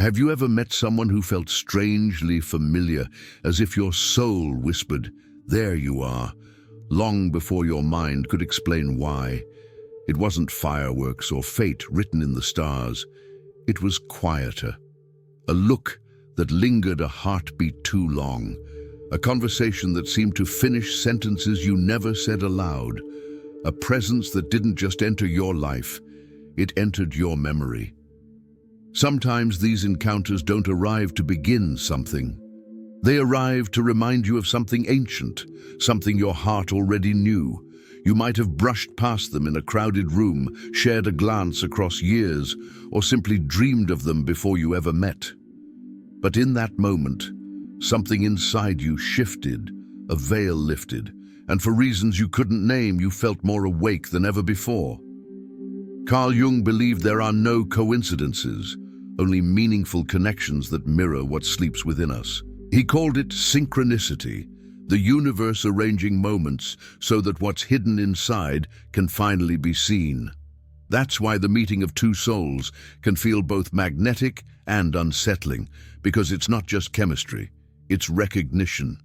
Have you ever met someone who felt strangely familiar, as if your soul whispered, "There you are," long before your mind could explain why? It wasn't fireworks or fate written in the stars. It was quieter. A look that lingered a heartbeat too long. A conversation that seemed to finish sentences you never said aloud. A presence that didn't just enter your life, it entered your memory. Sometimes these encounters don't arrive to begin something. They arrive to remind you of something ancient, something your heart already knew. You might have brushed past them in a crowded room, shared a glance across years, or simply dreamed of them before you ever met. But in that moment, something inside you shifted, a veil lifted, and for reasons you couldn't name, you felt more awake than ever before. Carl Jung believed there are no coincidences, only meaningful connections that mirror what sleeps within us. He called it synchronicity, the universe arranging moments so that what's hidden inside can finally be seen. That's why the meeting of two souls can feel both magnetic and unsettling, because it's not just chemistry, it's recognition.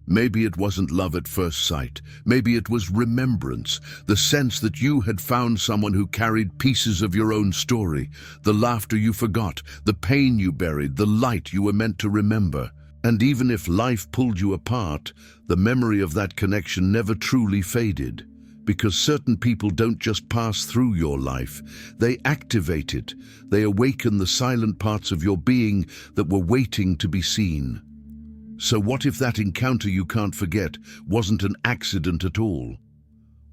Maybe it wasn't love at first sight. Maybe it was remembrance, the sense that you had found someone who carried pieces of your own story, the laughter you forgot, the pain you buried, the light you were meant to remember. And even if life pulled you apart, the memory of that connection never truly faded. Because certain people don't just pass through your life, they activate it. They awaken the silent parts of your being that were waiting to be seen. So what if that encounter you can't forget wasn't an accident at all?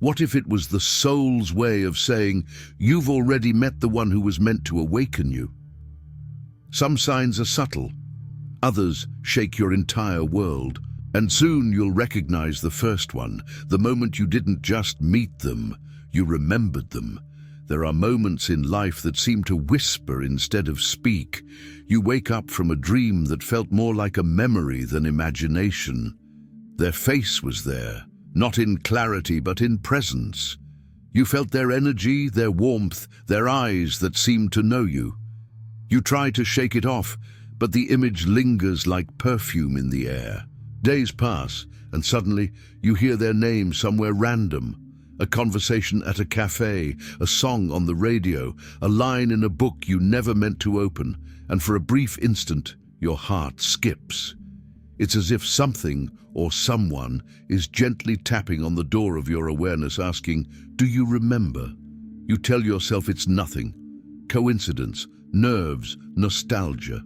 What if it was the soul's way of saying, you've already met the one who was meant to awaken you? Some signs are subtle, others shake your entire world, and soon you'll recognize the first one, the moment you didn't just meet them, you remembered them. There are moments in life that seem to whisper instead of speak. You wake up from a dream that felt more like a memory than imagination. Their face was there, not in clarity but in presence. You felt their energy, their warmth, their eyes that seemed to know you. You try to shake it off, but the image lingers like perfume in the air. Days pass, and suddenly you hear their name somewhere random. A conversation at a cafe, a song on the radio, a line in a book you never meant to open, and for a brief instant, your heart skips. It's as if something or someone is gently tapping on the door of your awareness asking, "Do you remember?" You tell yourself it's nothing, coincidence, nerves, nostalgia.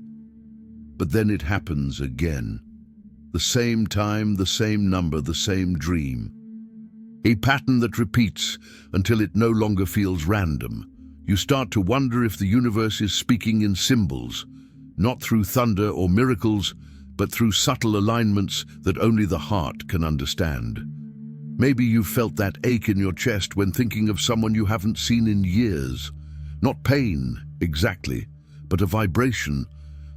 But then it happens again. The same time, the same number, the same dream. A pattern that repeats until it no longer feels random. You start to wonder if the universe is speaking in symbols, not through thunder or miracles, but through subtle alignments that only the heart can understand. Maybe you've felt that ache in your chest when thinking of someone you haven't seen in years. Not pain, exactly, but a vibration,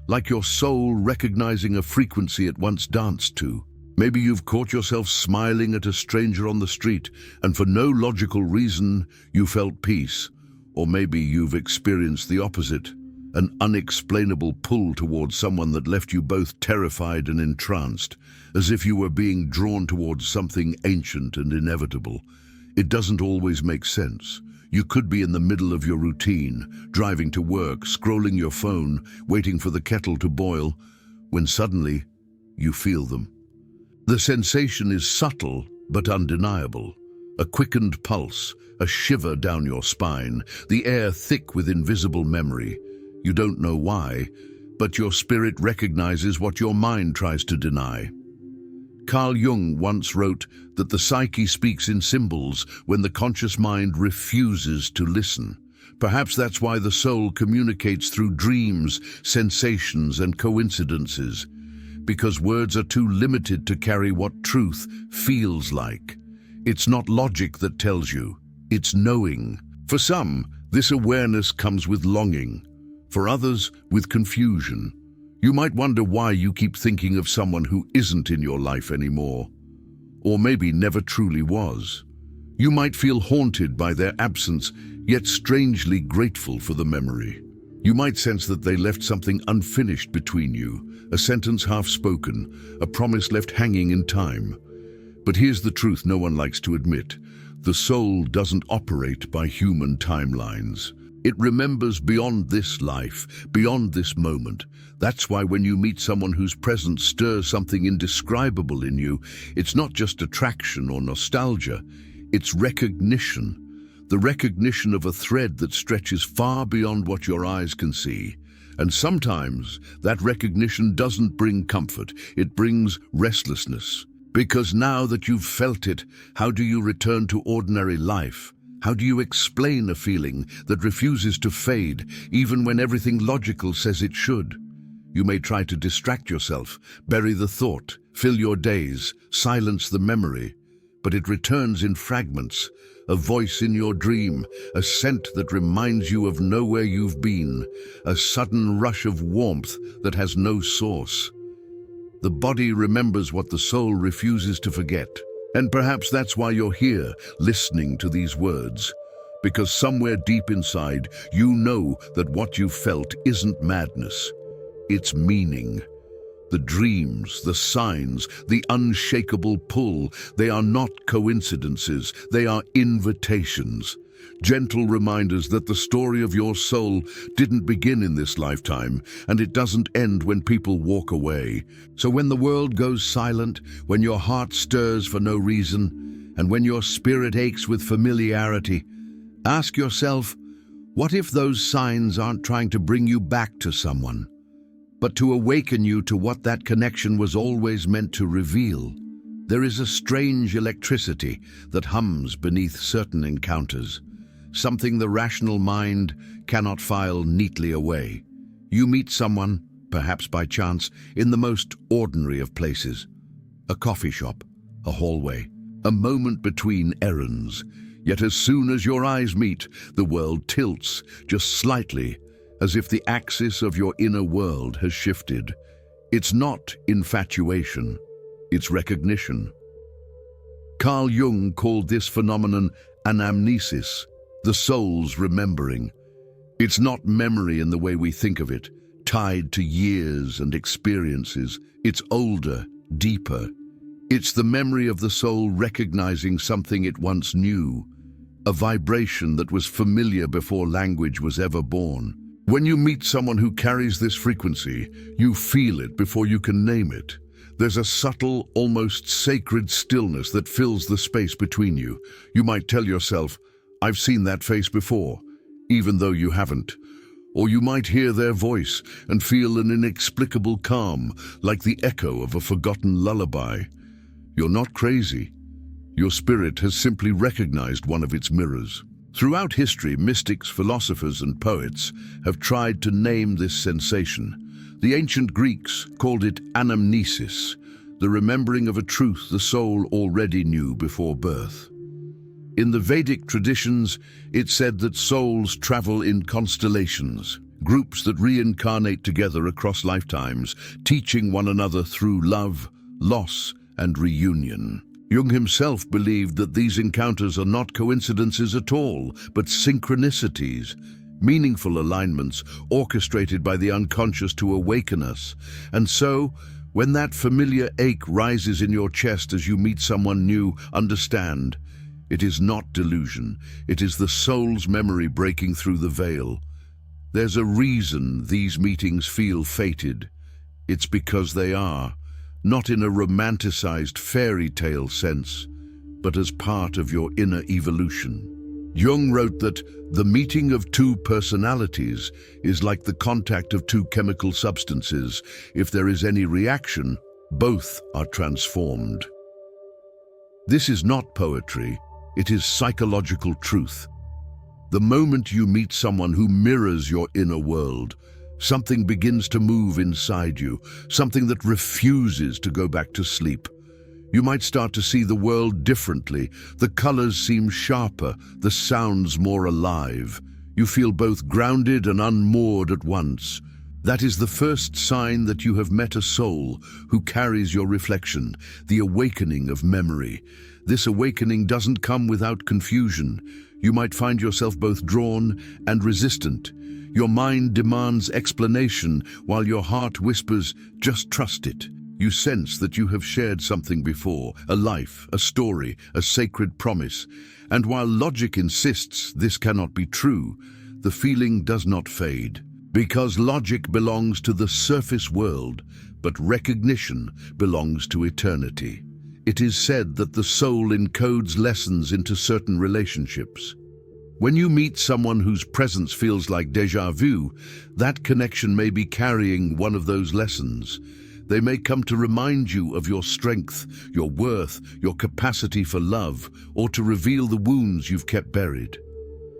like your soul recognizing a frequency it once danced to. Maybe you've caught yourself smiling at a stranger on the street, and for no logical reason, you felt peace. Or maybe you've experienced the opposite, an unexplainable pull towards someone that left you both terrified and entranced, as if you were being drawn towards something ancient and inevitable. It doesn't always make sense. You could be in the middle of your routine, driving to work, scrolling your phone, waiting for the kettle to boil, when suddenly you feel them. The sensation is subtle but undeniable. A quickened pulse, a shiver down your spine, the air thick with invisible memory. You don't know why, but your spirit recognizes what your mind tries to deny. Carl Jung once wrote that the psyche speaks in symbols when the conscious mind refuses to listen. Perhaps that's why the soul communicates through dreams, sensations, and coincidences. Because words are too limited to carry what truth feels like. It's not logic that tells you, it's knowing. For some, this awareness comes with longing. For others, with confusion. You might wonder why you keep thinking of someone who isn't in your life anymore, or maybe never truly was. You might feel haunted by their absence, yet strangely grateful for the memory. You might sense that they left something unfinished between you, a sentence half-spoken, a promise left hanging in time. But here's the truth no one likes to admit. The soul doesn't operate by human timelines. It remembers beyond this life, beyond this moment. That's why when you meet someone whose presence stirs something indescribable in you, it's not just attraction or nostalgia, it's recognition. The recognition of a thread that stretches far beyond what your eyes can see. And sometimes that recognition doesn't bring comfort, it brings restlessness. Because now that you've felt it, how do you return to ordinary life? How do you explain a feeling that refuses to fade, even when everything logical says it should? You may try to distract yourself, bury the thought, fill your days, silence the memory, but it returns in fragments. A voice in your dream, a scent that reminds you of nowhere you've been, a sudden rush of warmth that has no source. The body remembers what the soul refuses to forget. And perhaps that's why you're here, listening to these words. Because somewhere deep inside, you know that what you felt isn't madness. It's meaning. The dreams, the signs, the unshakable pull, they are not coincidences, they are invitations. Gentle reminders that the story of your soul didn't begin in this lifetime, and it doesn't end when people walk away. So when the world goes silent, when your heart stirs for no reason, and when your spirit aches with familiarity, ask yourself, what if those signs aren't trying to bring you back to someone, but to awaken you to what that connection was always meant to reveal? There is a strange electricity that hums beneath certain encounters, something the rational mind cannot file neatly away. You meet someone, perhaps by chance, in the most ordinary of places. A coffee shop, a hallway, a moment between errands. Yet as soon as your eyes meet, the world tilts, just slightly, as if the axis of your inner world has shifted. It's not infatuation, it's recognition. Carl Jung called this phenomenon anamnesis, the soul's remembering. It's not memory in the way we think of it, tied to years and experiences. It's older, deeper. It's the memory of the soul recognizing something it once knew, a vibration that was familiar before language was ever born. When you meet someone who carries this frequency, you feel it before you can name it. There's a subtle, almost sacred stillness that fills the space between you. You might tell yourself, I've seen that face before, even though you haven't. Or you might hear their voice and feel an inexplicable calm, like the echo of a forgotten lullaby. You're not crazy. Your spirit has simply recognized one of its mirrors. Throughout history, mystics, philosophers, and poets have tried to name this sensation. The ancient Greeks called it anamnesis, the remembering of a truth the soul already knew before birth. In the Vedic traditions, it's said that souls travel in constellations, groups that reincarnate together across lifetimes, teaching one another through love, loss, and reunion. Jung himself believed that these encounters are not coincidences at all, but synchronicities, meaningful alignments orchestrated by the unconscious to awaken us. And so, when that familiar ache rises in your chest as you meet someone new, understand, it is not delusion. It is the soul's memory breaking through the veil. There's a reason these meetings feel fated. It's because they are, not in a romanticized fairy tale sense, but as part of your inner evolution. Jung wrote that the meeting of two personalities is like the contact of two chemical substances. If there is any reaction, both are transformed. This is not poetry. It is psychological truth. The moment you meet someone who mirrors your inner world, something begins to move inside you, something that refuses to go back to sleep. You might start to see the world differently. The colors seem sharper, the sounds more alive. You feel both grounded and unmoored at once. That is the first sign that you have met a soul who carries your reflection, the awakening of memory. This awakening doesn't come without confusion. You might find yourself both drawn and resistant. Your mind demands explanation while your heart whispers, just trust it. You sense that you have shared something before, a life, a story, a sacred promise. And while logic insists this cannot be true, the feeling does not fade. Because logic belongs to the surface world, but recognition belongs to eternity. It is said that the soul encodes lessons into certain relationships. When you meet someone whose presence feels like déjà vu, that connection may be carrying one of those lessons. They may come to remind you of your strength, your worth, your capacity for love, or to reveal the wounds you've kept buried.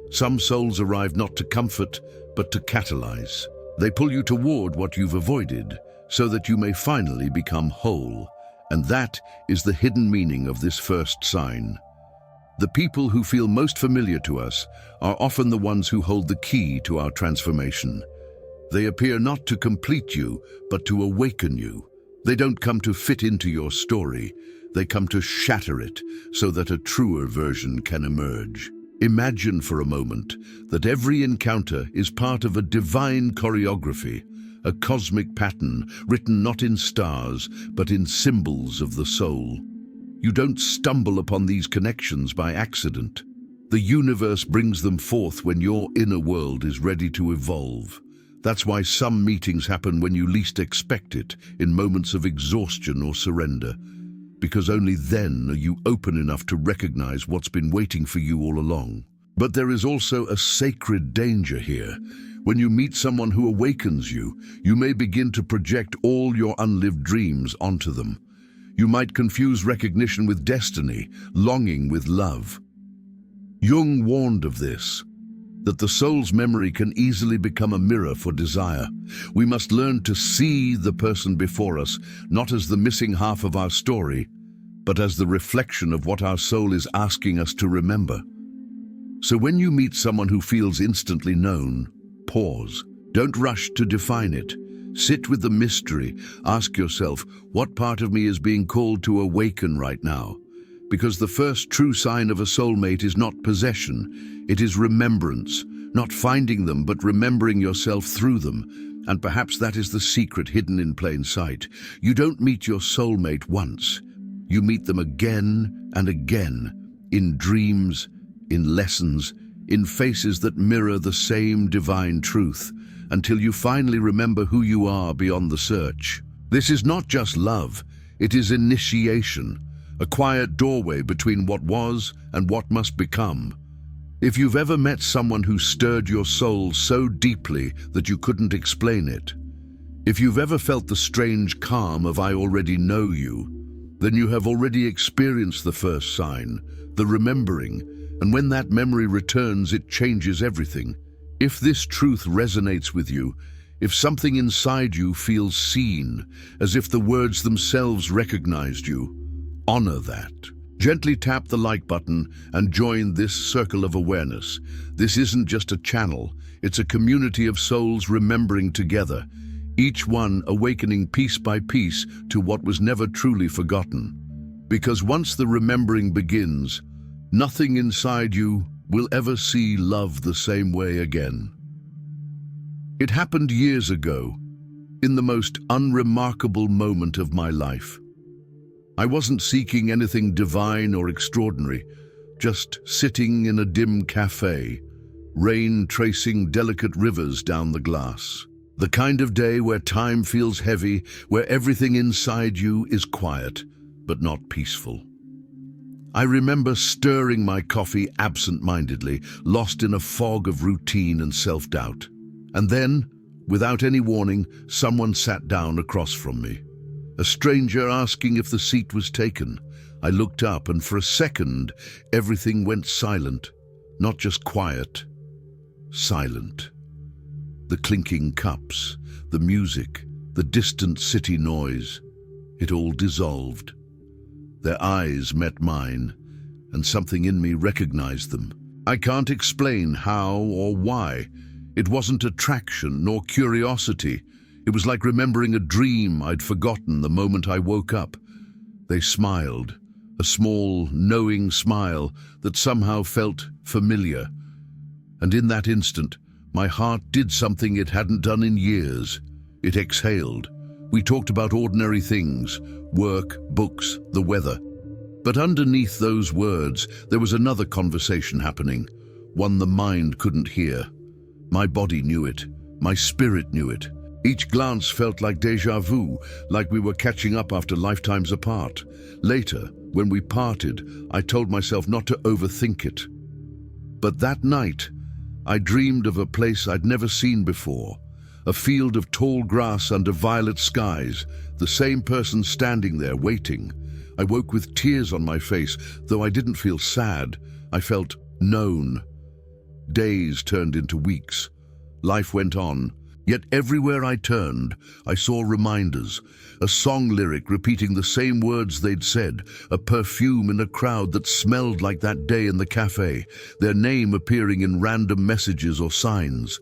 Some souls arrive not to comfort, but to catalyze. They pull you toward what you've avoided, so that you may finally become whole. And that is the hidden meaning of this first sign. The people who feel most familiar to us are often the ones who hold the key to our transformation. They appear not to complete you, but to awaken you. They don't come to fit into your story. They come to shatter it so that a truer version can emerge. Imagine for a moment that every encounter is part of a divine choreography, a cosmic pattern written not in stars, but in symbols of the soul. You don't stumble upon these connections by accident. The universe brings them forth when your inner world is ready to evolve. That's why some meetings happen when you least expect it, in moments of exhaustion or surrender. Because only then are you open enough to recognize what's been waiting for you all along. But there is also a sacred danger here. When you meet someone who awakens you, you may begin to project all your unlived dreams onto them. You might confuse recognition with destiny, longing with love. Jung warned of this, that the soul's memory can easily become a mirror for desire. We must learn to see the person before us, not as the missing half of our story, but as the reflection of what our soul is asking us to remember. So when you meet someone who feels instantly known, pause. Don't rush to define it. Sit with the mystery. Ask yourself, what part of me is being called to awaken right now? Because the first true sign of a soulmate is not possession, it is remembrance, not finding them but remembering yourself through them. And perhaps that is the secret hidden in plain sight. You don't meet your soulmate once. You meet them again and again, in dreams, in lessons, in faces that mirror the same divine truth, until you finally remember who you are beyond the search. This is not just love, it is initiation. A quiet doorway between what was and what must become. If you've ever met someone who stirred your soul so deeply that you couldn't explain it, if you've ever felt the strange calm of I already know you, then you have already experienced the first sign, the remembering, and when that memory returns, it changes everything. If this truth resonates with you, if something inside you feels seen, as if the words themselves recognized you, honor that. Gently tap the like button and join this circle of awareness. This isn't just a channel, it's a community of souls remembering together, each one awakening piece by piece to what was never truly forgotten. Because once the remembering begins, nothing inside you will ever see love the same way again. It happened years ago, in the most unremarkable moment of my life. I wasn't seeking anything divine or extraordinary, just sitting in a dim cafe, rain tracing delicate rivers down the glass. The kind of day where time feels heavy, where everything inside you is quiet, but not peaceful. I remember stirring my coffee absent-mindedly, lost in a fog of routine and self-doubt. And then, without any warning, someone sat down across from me. A stranger asking if the seat was taken. I looked up and for a second, everything went silent. Not just quiet, silent. The clinking cups, the music, the distant city noise, it all dissolved. Their eyes met mine, and something in me recognized them. I can't explain how or why. It wasn't attraction nor curiosity. It was like remembering a dream I'd forgotten the moment I woke up. They smiled, a small, knowing smile that somehow felt familiar. And in that instant, My heart did something it hadn't done in years. It exhaled. We talked about ordinary things, work, books, the weather. But underneath those words, there was another conversation happening, one the mind couldn't hear. My body knew it. My spirit knew it. Each glance felt like déjà vu, like we were catching up after lifetimes apart. Later, when we parted, I told myself not to overthink it. But that night, I dreamed of a place I'd never seen before, a field of tall grass under violet skies, the same person standing there waiting. I woke with tears on my face, though I didn't feel sad. I felt known. Days turned into weeks. Life went on. Yet everywhere I turned, I saw reminders. A song lyric repeating the same words they'd said, a perfume in a crowd that smelled like that day in the cafe, their name appearing in random messages or signs.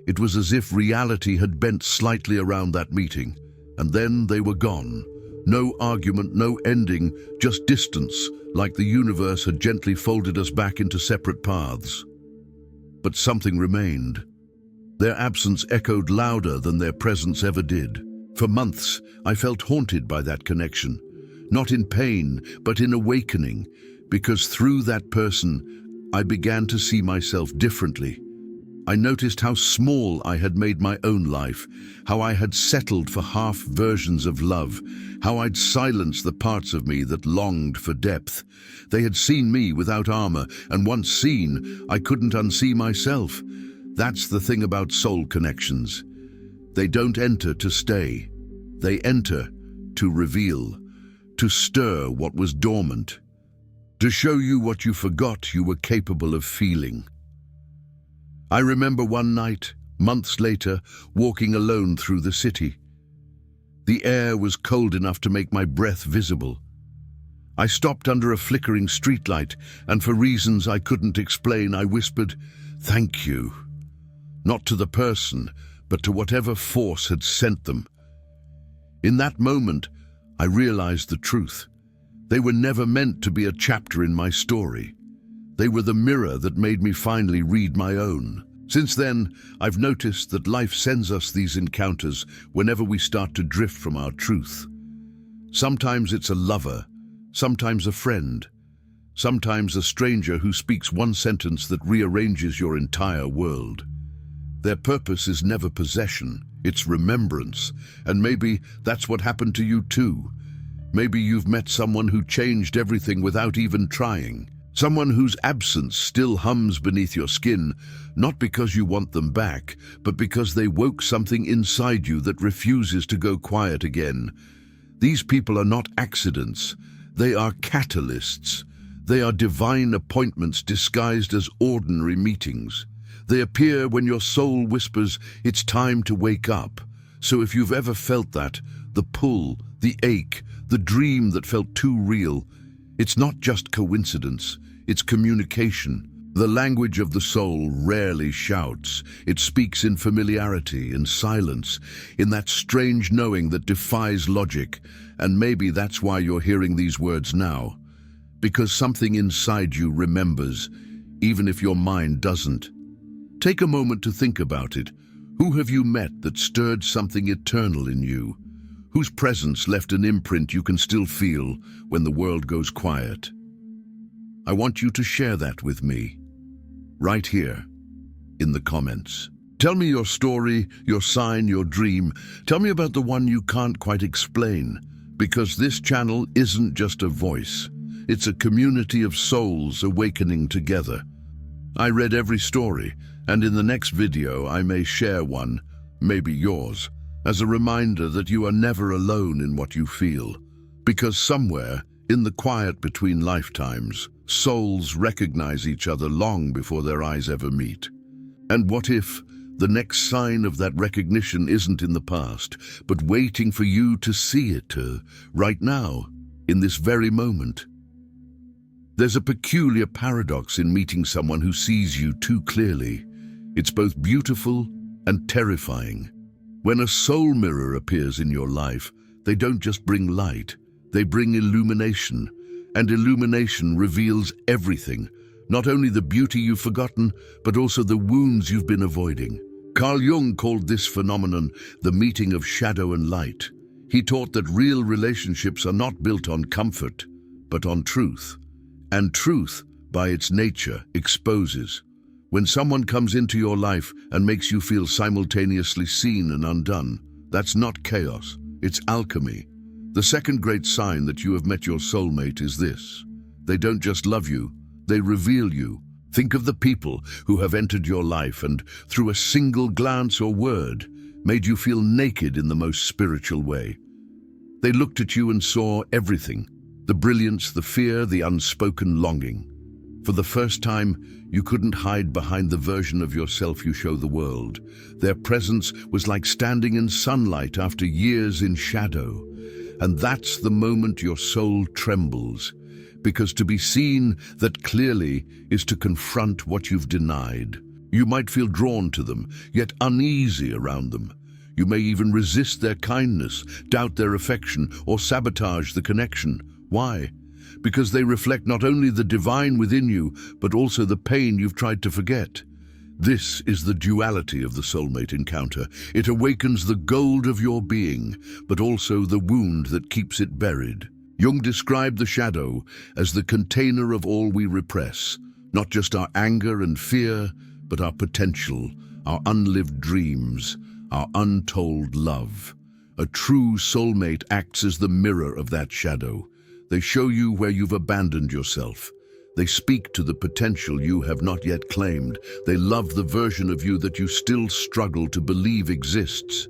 It was as if reality had bent slightly around that meeting, and then they were gone. No argument, no ending, just distance, like the universe had gently folded us back into separate paths. But something remained. Their absence echoed louder than their presence ever did. For months, I felt haunted by that connection, not in pain, but in awakening, because through that person, I began to see myself differently. I noticed how small I had made my own life, how I had settled for half versions of love, how I'd silenced the parts of me that longed for depth. They had seen me without armor, and once seen, I couldn't unsee myself. That's the thing about soul connections. They don't enter to stay. They enter to reveal, to stir what was dormant, to show you what you forgot you were capable of feeling. I remember one night, months later, walking alone through the city. The air was cold enough to make my breath visible. I stopped under a flickering streetlight, and for reasons I couldn't explain, I whispered, "Thank you." Not to the person, but to whatever force had sent them. In that moment, I realized the truth. They were never meant to be a chapter in my story. They were the mirror that made me finally read my own. Since then, I've noticed that life sends us these encounters whenever we start to drift from our truth. Sometimes it's a lover, sometimes a friend, sometimes a stranger who speaks one sentence that rearranges your entire world. Their purpose is never possession, it's remembrance, and maybe that's what happened to you too. Maybe you've met someone who changed everything without even trying. Someone whose absence still hums beneath your skin, not because you want them back, but because they woke something inside you that refuses to go quiet again. These people are not accidents, they are catalysts. They are divine appointments disguised as ordinary meetings. They appear when your soul whispers, "It's time to wake up." So if you've ever felt that, the pull, the ache, the dream that felt too real, it's not just coincidence, it's communication. The language of the soul rarely shouts. It speaks in familiarity, in silence, in that strange knowing that defies logic. And maybe that's why you're hearing these words now. Because something inside you remembers, even if your mind doesn't. Take a moment to think about it. Who have you met that stirred something eternal in you? Whose presence left an imprint you can still feel when the world goes quiet? I want you to share that with me, right here, in the comments. Tell me your story, your sign, your dream. Tell me about the one you can't quite explain, because this channel isn't just a voice. It's a community of souls awakening together. I read every story, and in the next video I may share one, maybe yours, as a reminder that you are never alone in what you feel. Because somewhere, in the quiet between lifetimes, souls recognize each other long before their eyes ever meet. And what if the next sign of that recognition isn't in the past, but waiting for you to see it right now, in this very moment? There's a peculiar paradox in meeting someone who sees you too clearly. It's both beautiful and terrifying. When a soul mirror appears in your life, they don't just bring light, they bring illumination. And illumination reveals everything, Not only the beauty you've forgotten, but also the wounds you've been avoiding. Carl Jung called this phenomenon the meeting of shadow and light. He taught that real relationships are not built on comfort, but on truth. And truth, by its nature, exposes. When someone comes into your life and makes you feel simultaneously seen and undone, that's not chaos, it's alchemy. The second great sign that you have met your soulmate is this: they don't just love you, they reveal you. Think of the people who have entered your life and, through a single glance or word, made you feel naked in the most spiritual way. They looked at you and saw everything: the brilliance, the fear, the unspoken longing. For the first time, you couldn't hide behind the version of yourself you show the world. Their presence was like standing in sunlight after years in shadow. And that's the moment your soul trembles. Because to be seen that clearly is to confront what you've denied. You might feel drawn to them, yet uneasy around them. You may even resist their kindness, doubt their affection, or sabotage the connection. Why? Because they reflect not only the divine within you, but also the pain you've tried to forget. This is the duality of the soulmate encounter. It awakens the gold of your being, but also the wound that keeps it buried. Jung described the shadow as the container of all we repress, not just our anger and fear, but our potential, our unlived dreams, our untold love. A true soulmate acts as the mirror of that shadow. They show you where you've abandoned yourself. They speak to the potential you have not yet claimed. They love the version of you that you still struggle to believe exists.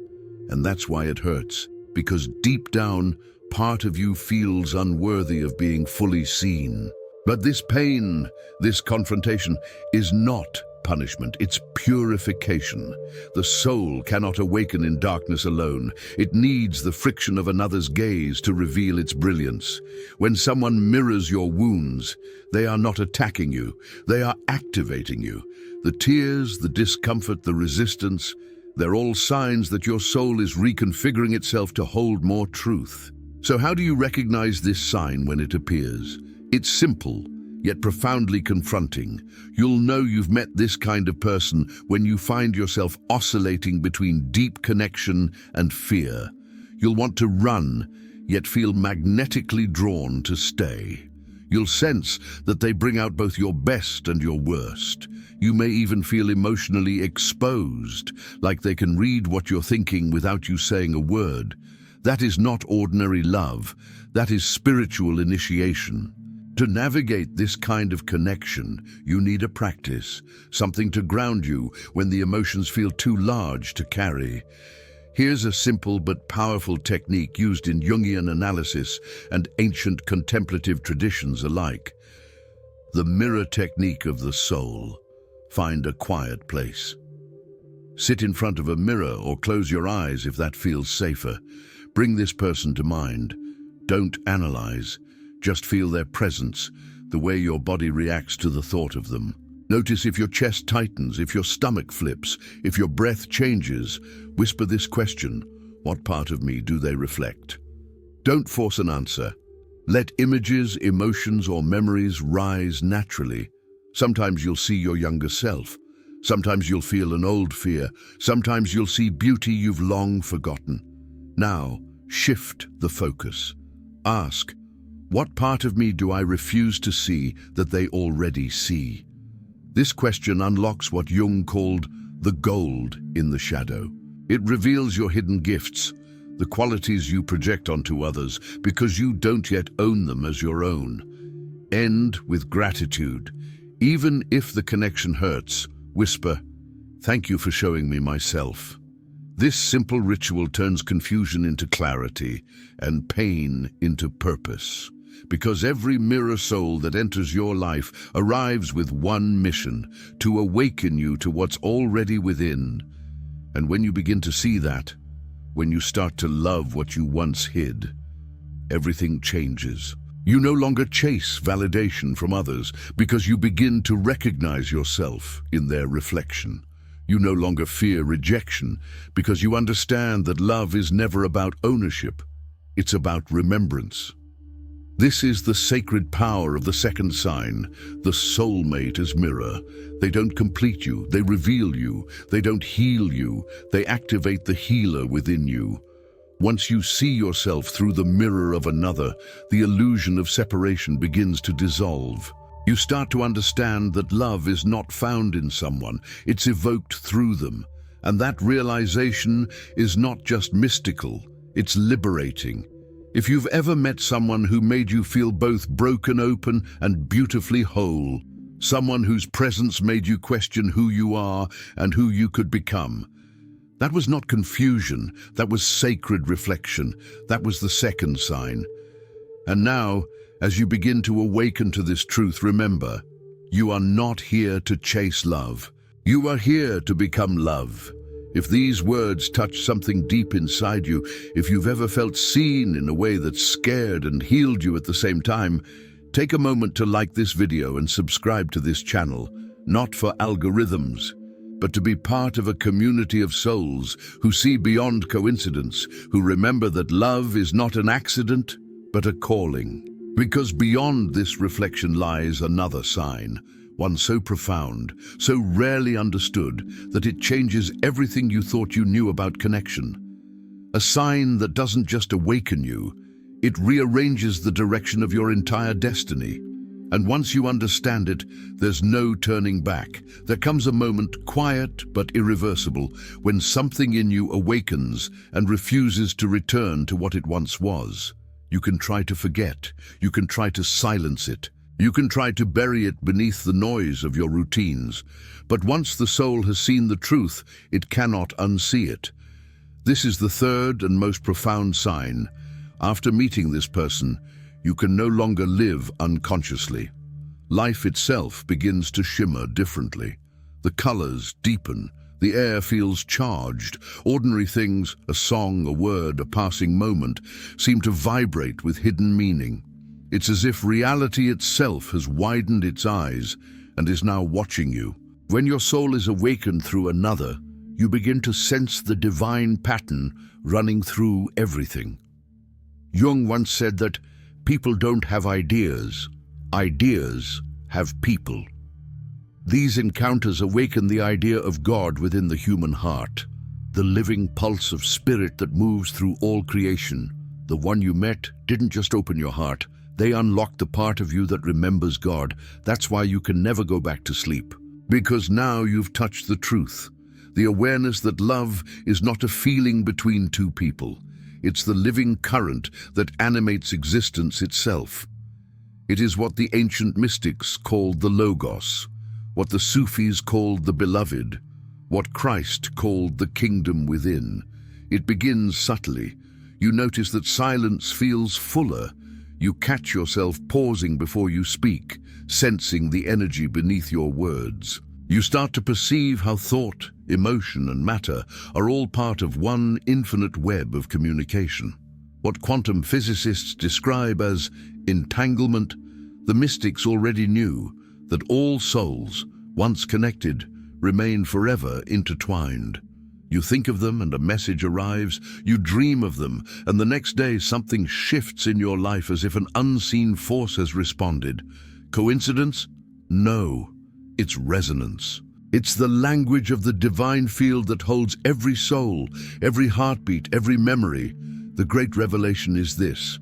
And that's why it hurts, because deep down, part of you feels unworthy of being fully seen. But this pain, this confrontation, is not punishment, it's purification. The soul cannot awaken in darkness alone. It needs the friction of another's gaze to reveal its brilliance. When someone mirrors your wounds, they are not attacking you, they are activating you. The tears, the discomfort, the resistance, they're all signs that your soul is reconfiguring itself to hold more truth. So how do you recognize this sign when it appears? It's simple, yet profoundly confronting. You'll know you've met this kind of person when you find yourself oscillating between deep connection and fear. You'll want to run, yet feel magnetically drawn to stay. You'll sense that they bring out both your best and your worst. You may even feel emotionally exposed, like they can read what you're thinking without you saying a word. That is not ordinary love, that is spiritual initiation. To navigate this kind of connection, you need a practice, something to ground you when the emotions feel too large to carry. Here's a simple but powerful technique used in Jungian analysis and ancient contemplative traditions alike. The mirror technique of the soul. Find a quiet place. Sit in front of a mirror or close your eyes if that feels safer. Bring this person to mind. Don't analyze. Just feel their presence, the way your body reacts to the thought of them. Notice if your chest tightens, if your stomach flips, if your breath changes. Whisper this question: what part of me do they reflect? Don't force an answer. Let images, emotions, or memories rise naturally. Sometimes you'll see your younger self. Sometimes you'll feel an old fear. Sometimes you'll see beauty you've long forgotten. Now, shift the focus. Ask, what part of me do I refuse to see that they already see? This question unlocks what Jung called the gold in the shadow. It reveals your hidden gifts, the qualities you project onto others because you don't yet own them as your own. End with gratitude. Even if the connection hurts, whisper, "Thank you for showing me myself." This simple ritual turns confusion into clarity and pain into purpose. Because every mirror soul that enters your life arrives with one mission: to awaken you to what's already within. And when you begin to see that, when you start to love what you once hid, everything changes. You no longer chase validation from others because you begin to recognize yourself in their reflection. You no longer fear rejection because you understand that love is never about ownership, it's about remembrance. This is the sacred power of the second sign. The soulmate as mirror. They don't complete you, they reveal you. They don't heal you, they activate the healer within you. Once you see yourself through the mirror of another, the illusion of separation begins to dissolve. You start to understand that love is not found in someone, it's evoked through them. And that realization is not just mystical, it's liberating. If you've ever met someone who made you feel both broken open and beautifully whole, someone whose presence made you question who you are and who you could become, that was not confusion, that was sacred reflection, that was the second sign. And now, as you begin to awaken to this truth, remember, you are not here to chase love. You are here to become love. If these words touch something deep inside you, if you've ever felt seen in a way that scared and healed you at the same time, take a moment to like this video and subscribe to this channel, not for algorithms, but to be part of a community of souls who see beyond coincidence, who remember that love is not an accident, but a calling. Because beyond this reflection lies another sign, one so profound, so rarely understood, that it changes everything you thought you knew about connection. A sign that doesn't just awaken you, it rearranges the direction of your entire destiny. And once you understand it, there's no turning back. There comes a moment, quiet but irreversible, when something in you awakens and refuses to return to what it once was. You can try to forget, you can try to silence it, you can try to bury it beneath the noise of your routines. But once the soul has seen the truth, it cannot unsee it. This is the third and most profound sign. After meeting this person, you can no longer live unconsciously. Life itself begins to shimmer differently. The colors deepen, the air feels charged. Ordinary things, a song, a word, a passing moment, seem to vibrate with hidden meaning. It's as if reality itself has widened its eyes and is now watching you. When your soul is awakened through another, you begin to sense the divine pattern running through everything. Jung once said that people don't have ideas, ideas have people. These encounters awaken the idea of God within the human heart, the living pulse of spirit that moves through all creation. The one you met didn't just open your heart, they unlocked the part of you that remembers God. That's why you can never go back to sleep. Because now you've touched the truth, the awareness that love is not a feeling between two people. It's the living current that animates existence itself. It is what the ancient mystics called the Logos, what the Sufis called the beloved, what Christ called the kingdom within. It begins subtly. You notice that silence feels fuller. You catch yourself pausing before you speak, sensing the energy beneath your words. You start to perceive how thought, emotion, and matter are all part of one infinite web of communication. What quantum physicists describe as entanglement, the mystics already knew that all souls, once connected, remain forever intertwined. You think of them and a message arrives, you dream of them, and the next day something shifts in your life as if an unseen force has responded. Coincidence? No. It's resonance. It's the language of the divine field that holds every soul, every heartbeat, every memory. The great revelation is this: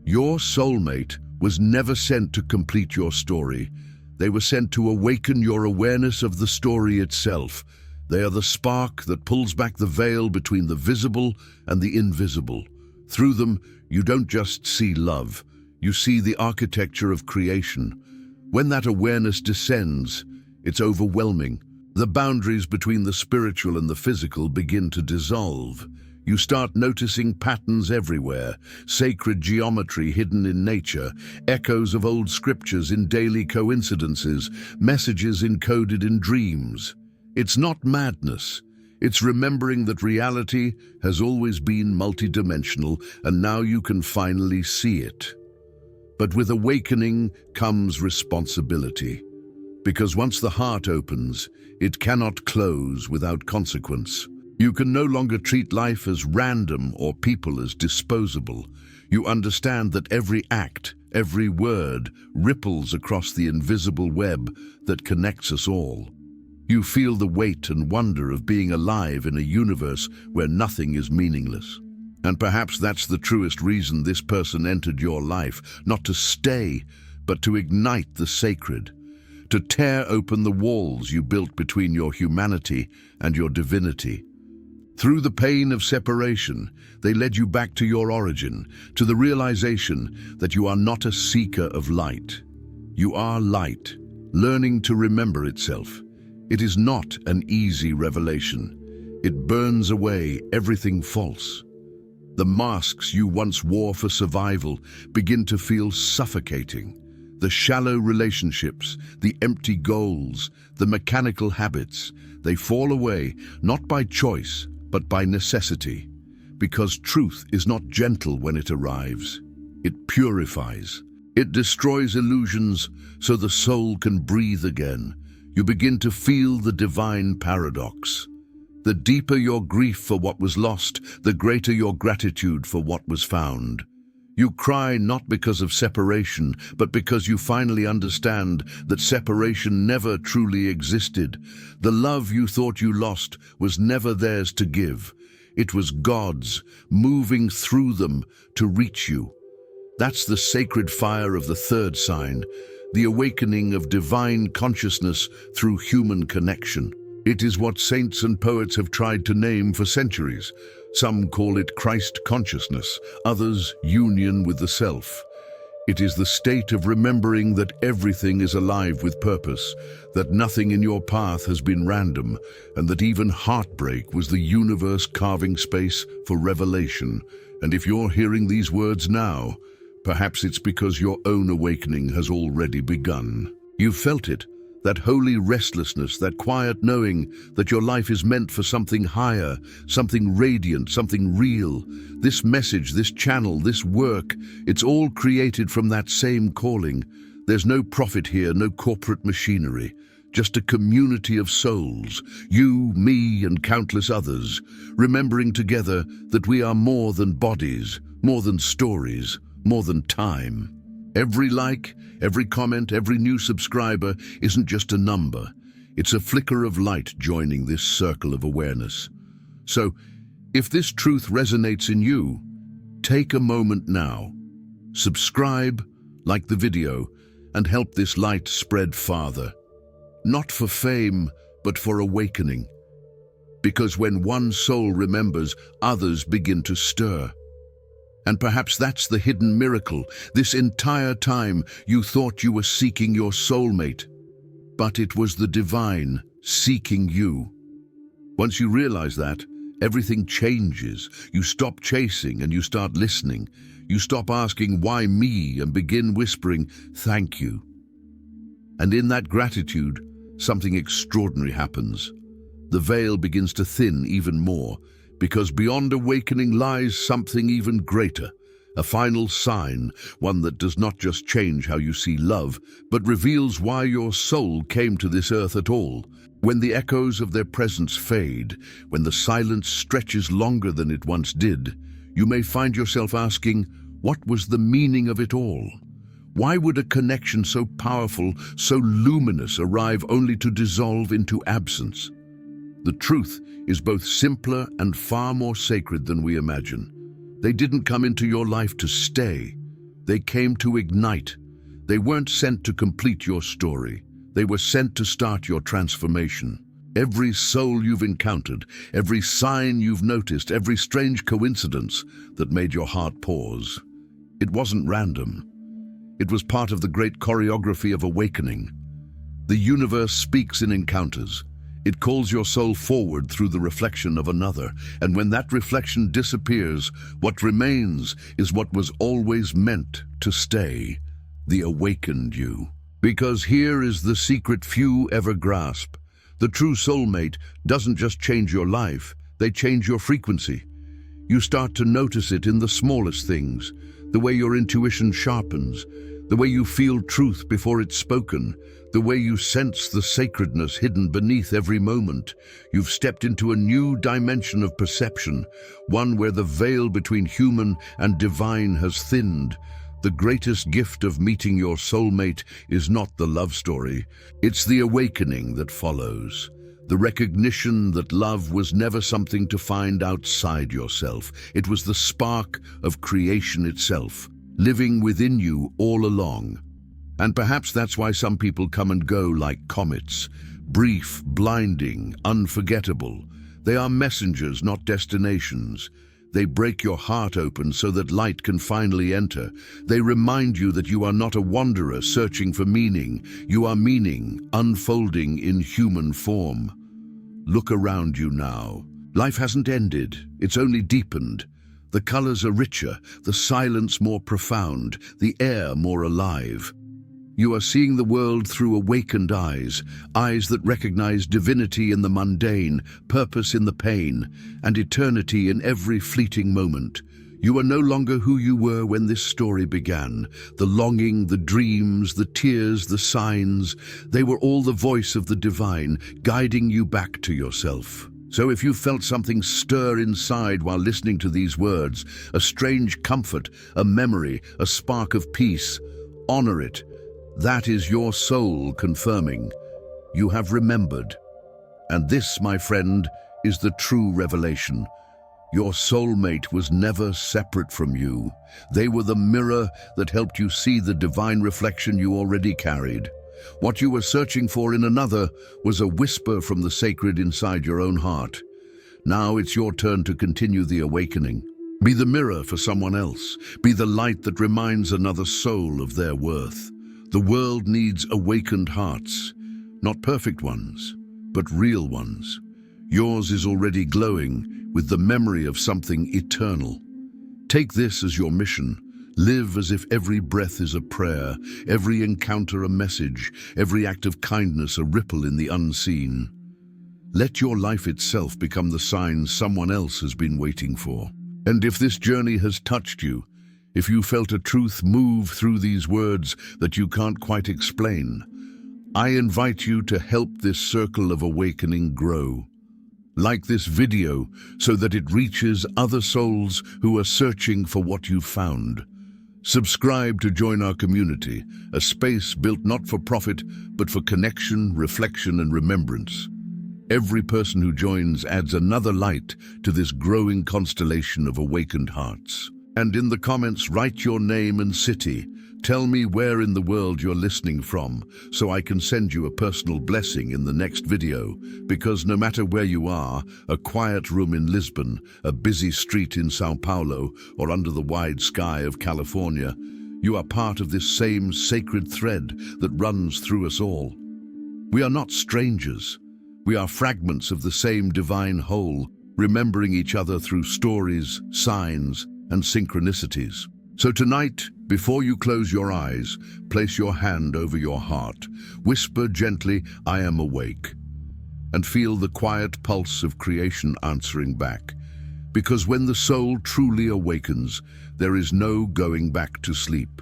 your soulmate was never sent to complete your story. They were sent to awaken your awareness of the story itself. They are the spark that pulls back the veil between the visible and the invisible. Through them, you don't just see love, you see the architecture of creation. When that awareness descends, it's overwhelming. The boundaries between the spiritual and the physical begin to dissolve. You start noticing patterns everywhere, sacred geometry hidden in nature, echoes of old scriptures in daily coincidences, messages encoded in dreams. It's not madness. It's remembering that reality has always been multidimensional, and now you can finally see it. But with awakening comes responsibility. Because once the heart opens, it cannot close without consequence. You can no longer treat life as random or people as disposable. You understand that every act, every word ripples across the invisible web that connects us all. You feel the weight and wonder of being alive in a universe where nothing is meaningless. And perhaps that's the truest reason this person entered your life, not to stay, but to ignite the sacred, to tear open the walls you built between your humanity and your divinity. Through the pain of separation, they led you back to your origin, to the realization that you are not a seeker of light. You are light, learning to remember itself. It is not an easy revelation. It burns away everything false. The masks you once wore for survival begin to feel suffocating. The shallow relationships, the empty goals, the mechanical habits, they fall away not by choice, but by necessity. Because truth is not gentle when it arrives. It purifies. It destroys illusions so the soul can breathe again. You begin to feel the divine paradox. The deeper your grief for what was lost, the greater your gratitude for what was found. You cry not because of separation, but because you finally understand that separation never truly existed. The love you thought you lost was never theirs to give. It was God's, moving through them to reach you. That's the sacred fire of the third sign, the awakening of divine consciousness through human connection. It is what saints and poets have tried to name for centuries. Some call it Christ consciousness, others union with the self. It is the state of remembering that everything is alive with purpose, that nothing in your path has been random, and that even heartbreak was the universe carving space for revelation. And if you're hearing these words now, perhaps it's because your own awakening has already begun. You've felt it. That holy restlessness, that quiet knowing that your life is meant for something higher, something radiant, something real. This message, this channel, this work, it's all created from that same calling. There's no profit here, no corporate machinery, just a community of souls, you, me, and countless others, remembering together that we are more than bodies, more than stories, more than time. Every like, every comment, every new subscriber isn't just a number. It's a flicker of light joining this circle of awareness. So, if this truth resonates in you, take a moment now. Subscribe, like the video, and help this light spread farther. Not for fame, but for awakening. Because when one soul remembers, others begin to stir. And perhaps that's the hidden miracle. This entire time you thought you were seeking your soulmate, but it was the divine seeking you. Once you realize that, everything changes. You stop chasing and you start listening. You stop asking, why me, and begin whispering, thank you. And in that gratitude, something extraordinary happens. The veil begins to thin even more, because beyond awakening lies something even greater, a final sign, one that does not just change how you see love, but reveals why your soul came to this earth at all. When the echoes of their presence fade, when the silence stretches longer than it once did, you may find yourself asking, what was the meaning of it all? Why would a connection so powerful, so luminous, arrive only to dissolve into absence? The truth is both simpler and far more sacred than we imagine. They didn't come into your life to stay. They came to ignite. They weren't sent to complete your story. They were sent to start your transformation. Every soul you've encountered, every sign you've noticed, every strange coincidence that made your heart pause. It wasn't random. It was part of the great choreography of awakening. The universe speaks in encounters. It calls your soul forward through the reflection of another, and when that reflection disappears, what remains is what was always meant to stay, the awakened you. Because here is the secret few ever grasp. The true soulmate doesn't just change your life, they change your frequency. You start to notice it in the smallest things, the way your intuition sharpens, the way you feel truth before it's spoken, the way you sense the sacredness hidden beneath every moment. You've stepped into a new dimension of perception, one where the veil between human and divine has thinned. The greatest gift of meeting your soulmate is not the love story, it's the awakening that follows. The recognition that love was never something to find outside yourself. It was the spark of creation itself, living within you all along. And perhaps that's why some people come and go like comets. Brief, blinding, unforgettable. They are messengers, not destinations. They break your heart open so that light can finally enter. They remind you that you are not a wanderer searching for meaning. You are meaning unfolding in human form. Look around you now. Life hasn't ended, it's only deepened. The colors are richer, the silence more profound, the air more alive. You are seeing the world through awakened eyes, eyes that recognize divinity in the mundane, purpose in the pain, and eternity in every fleeting moment. You are no longer who you were when this story began. The longing, the dreams, the tears, the signs, they were all the voice of the divine, guiding you back to yourself. So if you felt something stir inside while listening to these words, a strange comfort, a memory, a spark of peace, honor it. That is your soul confirming. You have remembered. And this, my friend, is the true revelation. Your soulmate was never separate from you. They were the mirror that helped you see the divine reflection you already carried. What you were searching for in another was a whisper from the sacred inside your own heart. Now it's your turn to continue the awakening. Be the mirror for someone else. Be the light that reminds another soul of their worth. The world needs awakened hearts, not perfect ones, but real ones. Yours is already glowing with the memory of something eternal. Take this as your mission. Live as if every breath is a prayer, every encounter a message, every act of kindness a ripple in the unseen. Let your life itself become the sign someone else has been waiting for. And if this journey has touched you, if you felt a truth move through these words that you can't quite explain, I invite you to help this circle of awakening grow. Like this video so that it reaches other souls who are searching for what you found. Subscribe to join our community, a space built not for profit, but for connection, reflection, and remembrance. Every person who joins adds another light to this growing constellation of awakened hearts. And in the comments, write your name and city. Tell me where in the world you're listening from, so I can send you a personal blessing in the next video. Because no matter where you are, a quiet room in Lisbon, a busy street in Sao Paulo, or under the wide sky of California, you are part of this same sacred thread that runs through us all. We are not strangers. We are fragments of the same divine whole, remembering each other through stories, signs, and synchronicities. So tonight, before you close your eyes, place your hand over your heart. Whisper gently, "I am awake," and feel the quiet pulse of creation answering back. Because when the soul truly awakens, there is no going back to sleep.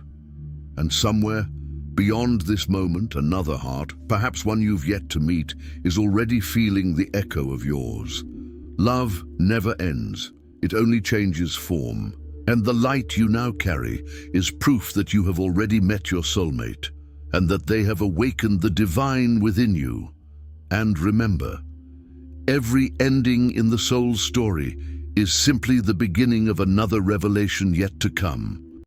And somewhere, beyond this moment, another heart, perhaps one you've yet to meet, is already feeling the echo of yours. Love never ends. It only changes form. And the light you now carry is proof that you have already met your soulmate, and that they have awakened the divine within you. And remember, every ending in the soul's story is simply the beginning of another revelation yet to come.